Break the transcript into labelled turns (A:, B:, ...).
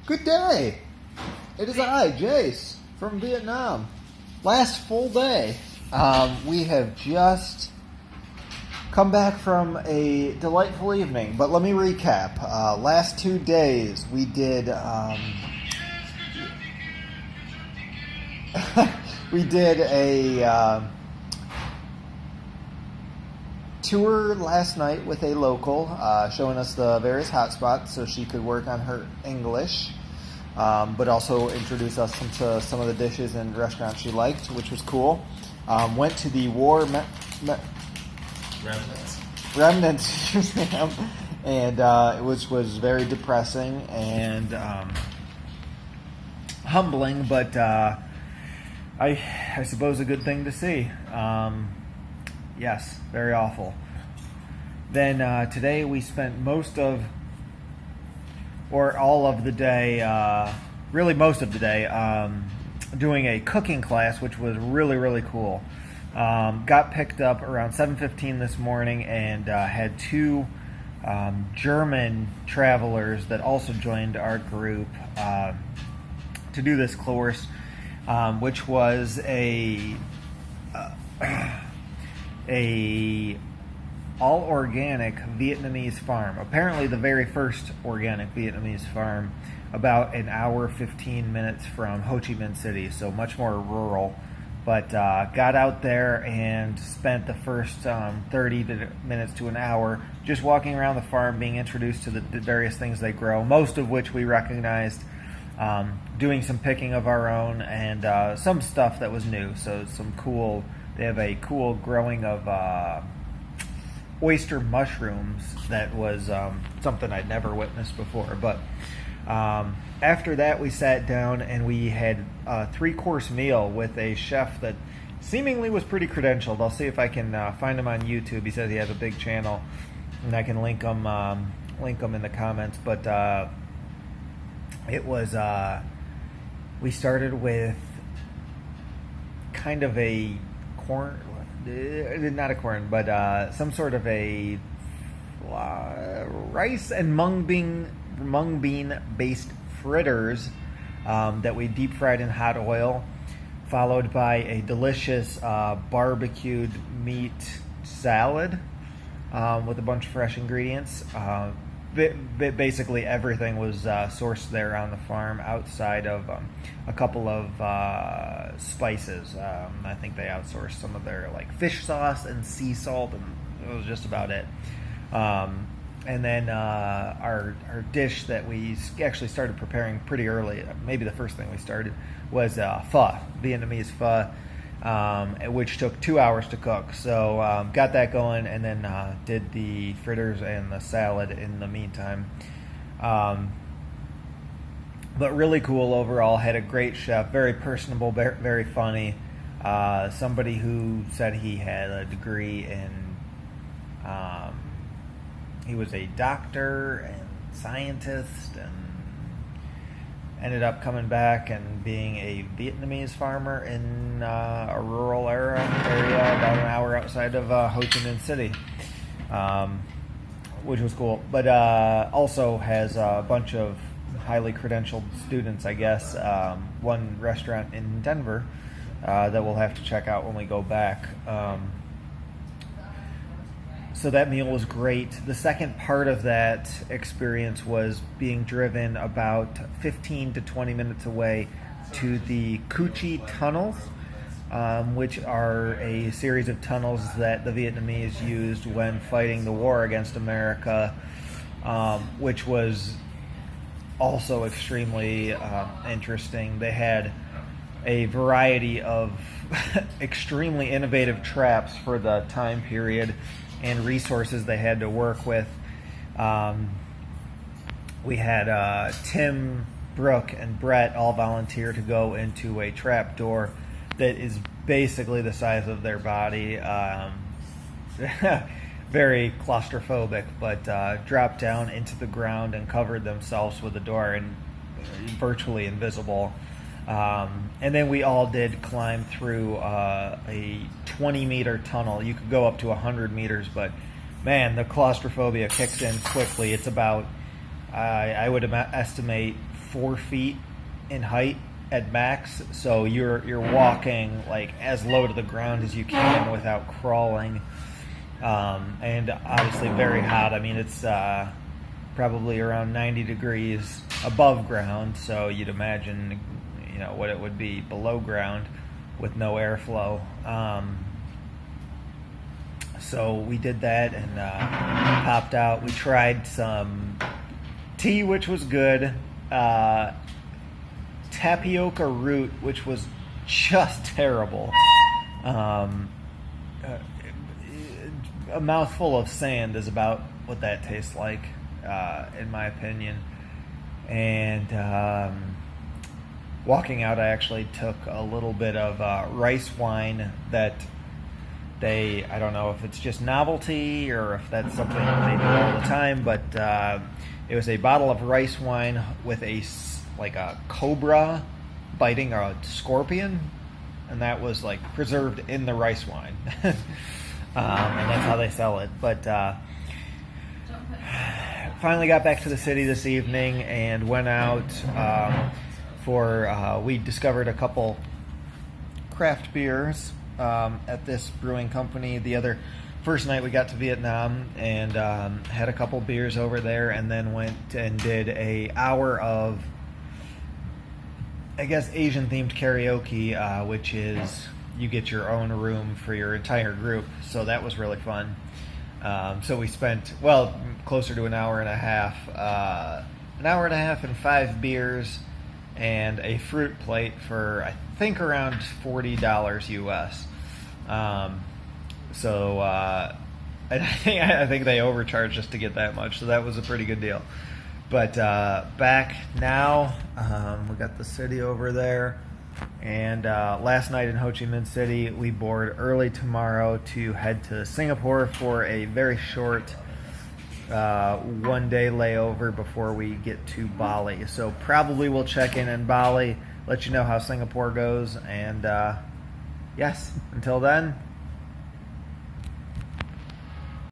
A: Good day. It is I, Jace, from Vietnam. Last full day. We have just come back from a delightful evening, but let me recap. Last 2 days, we did we did a tour last night with a local, showing us the various hotspots so she could work on her English, but also introduce us to some of the dishes and restaurants she liked, which was cool. Went to the Remnants Museum, and it was very depressing and humbling, but I suppose a good thing to see. Yes, very awful. Then today we spent most of, or all of the day, really most of the day, doing a cooking class, which was really cool. Got picked up around 7:15 this morning and had 2 German travelers that also joined our group to do this course, which was a all organic Vietnamese farm. Apparently the very first organic Vietnamese farm, about an hour 15 minutes from Ho Chi Minh City, so much more rural. But got out there and spent the first 30 minutes to an hour just walking around the farm, being introduced to the various things they grow, most of which we recognized, doing some picking of our own, and some stuff that was new. So they have a cool growing of oyster mushrooms that was something I'd never witnessed before. But after that, we sat down and we had a 3-course meal with a chef that seemingly was pretty credentialed. I'll see if I can find him on YouTube. He says he has a big channel, and I can link him in the comments. But it was we started with kind of a corn, not a corn, but some sort of a rice and mung bean based fritters that we deep fried in hot oil, followed by a delicious barbecued meat salad with a bunch of fresh ingredients. Basically everything was sourced there on the farm, outside of a couple of spices. I think they outsourced some of their fish sauce and sea salt, and it was just about it. And then our dish that we actually started preparing pretty early, maybe the first thing we started, was pho, Vietnamese pho, which took 2 hours to cook. So got that going, and then did the fritters and the salad in the meantime. But really cool overall. Had a great chef, very personable, very funny. Somebody who said he had a degree in, he was a doctor and scientist, and ended up coming back and being a Vietnamese farmer in a rural area about an hour outside of Ho Chi Minh City, which was cool. But also has a bunch of highly credentialed students, I guess. One restaurant in Denver that we'll have to check out when we go back. So that meal was great. The second part of that experience was being driven about 15 to 20 minutes away to the Cu Chi Tunnels, which are a series of tunnels that the Vietnamese used when fighting the war against America, which was also extremely interesting. They had a variety of extremely innovative traps for the time period and resources they had to work with. We had Tim, Brooke, and Brett all volunteer to go into a trap door that is basically the size of their body. Very claustrophobic, but dropped down into the ground and covered themselves with the door, and virtually invisible. And then we all did climb through a 20-meter tunnel. You could go up to 100 meters, but man, the claustrophobia kicks in quickly. It's about, I would estimate, 4 feet in height at max, so you're walking like as low to the ground as you can without crawling, and obviously very hot. I mean, it's probably around 90 degrees above ground, so you'd imagine, you know, what it would be below ground with no airflow. So we did that and popped out. We tried some tea, which was good. Tapioca root, which was just terrible. A mouthful of sand is about what that tastes like, in my opinion. And walking out, I actually took a little bit of rice wine that I don't know if it's just novelty or if that's something that they do all the time, but it was a bottle of rice wine with a cobra biting a scorpion, and that was like preserved in the rice wine. And that's how they sell it. But finally got back to the city this evening and went out we discovered a couple craft beers at this brewing company. First night we got to Vietnam and had a couple beers over there, and then went and did a hour of, I guess, Asian themed karaoke, which is you get your own room for your entire group. So that was really fun. So we spent, closer to an hour and a half and 5 beers and a fruit plate for, I think, around $40 US. I think they overcharged us to get that much, so that was a pretty good deal. But back now, we got the city over there, and last night in Ho Chi Minh City, we board early tomorrow to head to Singapore for a very short 1-day layover before we get to Bali. So probably we'll check in Bali, let you know how Singapore goes, and yes, until then,